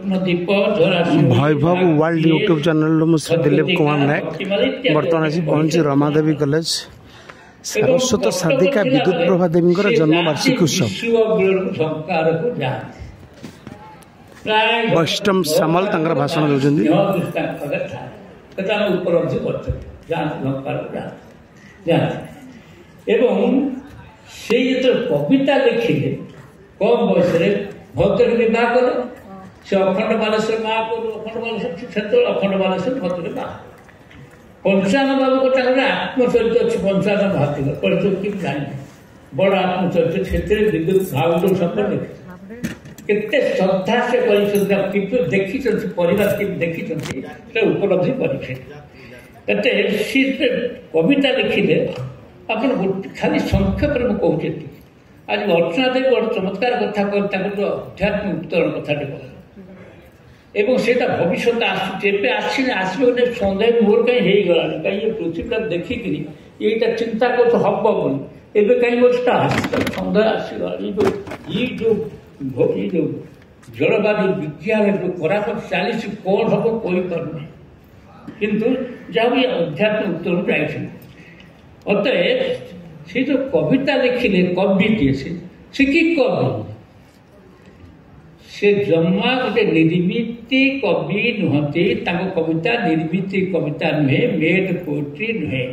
वैभव world YouTube channel मुझे दिलीप कुमार नायक बर्तमान आसी पहुंची रमादेवी कॉलेज सारस्वत साधिका विद्युत प्रभा देवी जन्मवार्षिक उत्सव वैष्णव सामल भाषण दौरान कविता लिखिले कम बयस भद्रक विवाह कले से अखंड बालेश्वर महापुर अखंड बालेश्वर क्षेत्र अखंड बालेश्वर भद्रक बाह पंचानन बाबू को आत्मचरित्र अच्छी पंचानन महाती परिचय कि जानी बड़ आत्मचरित्र क्षेत्र विद्युत भाव संपर्क लिखे केते श्रद्धा से देखी परिवार देखी उपलब्धि करते कविता लिखिले आप खाली संक्षेप में कहते आज अर्चना देवी बड़ चमत्कार कथा कहते अध्यात्म उत्तरण कथाटे कहले से भविष्य आसने सन्देह मोर कहीं होगला कहीं पृथ्वी देखिक ये चिंता कर हम बोली एवं कहीं सन्देह आसगला ये जो जलवायु विज्ञान जो करापत चली कौन हम कहीपर किंतु जहाँ भी अध्यात्म उत्तरण जाए अतएव से जो कविता लिखिले कविटे से कि कवि से जमा गोटे निर्मित कवि नुहति कविता निर्मित कविता नुहे मेड पोएट्री नुहे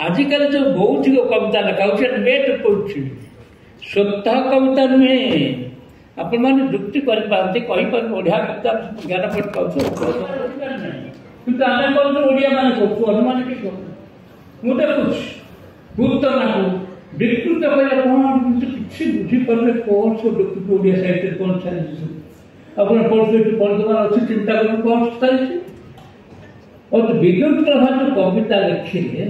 आजिकल जो भौतिक कविता लिखा मेड पोएट्री स्वतः कविता नुहे आपण मैंने युक्ति करते कहीपर बढ़िया कविता ज्ञानपीठ पाँच कितना आम कौन ओडिया मान अनुमान कि मुझे कुछ गुरुत्व ना विकृत कह कि बुझीपारे कौन सब लिखुच ओडिया साहित्य कौन चलती आप वर्तमान अच्छी चिंता कर कौन चलती और विद्युत प्रभा जो कविता लिखिले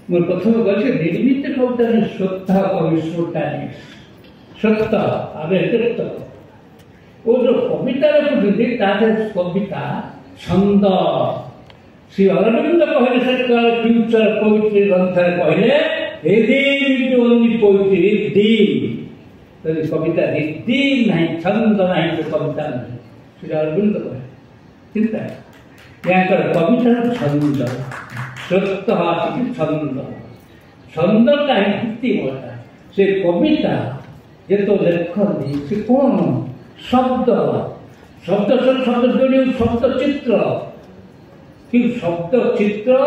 मैं प्रथम कहते निर्मित कविता स्वतः कवि स्वतः व्यक्तित्व वो जो कविता लिखुଛନ୍ତି कविता छंद श्री अरविंद कहले फ्यूचर पोइट्री ग्रंथ कहले ओनली पोइट्री कविता रिद्धि नहीं छंद नहीं तो कविता नहीं श्री अरविंद कहे चिंता यहाँ कविता छंद स्वतः छंद छंद कहीं भित्ति होता से कविता ये तो लेखनी से कौन शब्द शब्द शब्द जोड़ी शब्द चित्र कि शब्द चित्र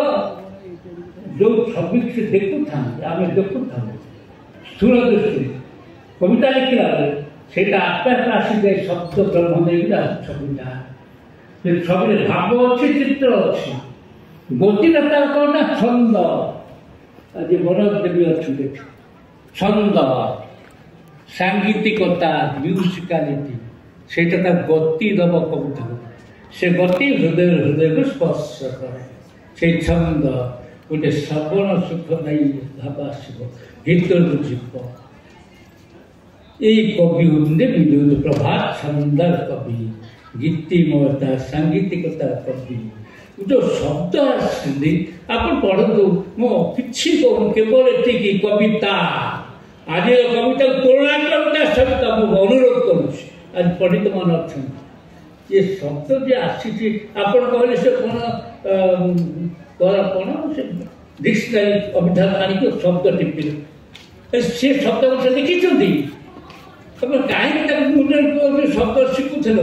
जो छवि से देखु आम देखु स्थूल दृष्टि कविता लिखला से आपे आसी जाए शब्द ब्रह्म देवी छविटा छवि भाव अच्छी चित्र अच्छी गतिरता कौन ना छंद आज बड़ देवी अच्छी छंद सांगीतिकता म्यूजिकालिटी से गति दब कविता से गति हृदय हृदय को स्पर्श करे से छंद गोटे श्रवण सुख नहीं भाव आसब भीतर जीव ये कवि होते विद्युत प्रभा छंदर कवि गीतिमयता सांगीतिकता कवि जो शब्द आसती आप पढ़ु मो कि केवल ये कविता आज कविता तुलना कविता सहित अनुरोध करुँ आज पंडित मान अच्छा ये शब्द जो आसी आप कहले से कौन कौन से डिक्शनरी अभिधान आनिक शब्द टिपिले से शब्द से लिखी कहीं शब्द शिखुल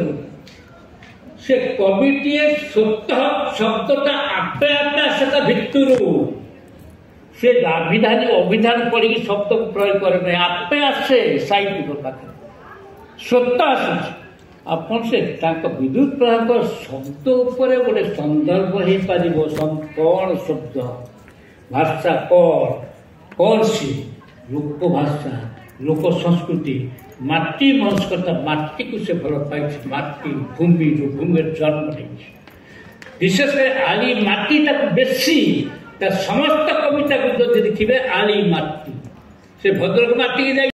से कविटे स्वतः शब्दटा आपे आपे आसता भितर से अभिधान पढ़ी शब्द को प्रयोग करे आपे आसे साहित्य पाखे स्वतः आस आपन से विद्युत प्रभा शब्द उपर गोटे संदर्भ हो पार कौन शब्द भाषा कौन सी लोक भाषा लोक संस्कृति माटी मनस्कता माटी को से भल पाई माटी भूमि जो भूमि जन्म विशेष आली माटी बेसी समस्त कविता को जो देखिए आली माटी से भद्रक माटी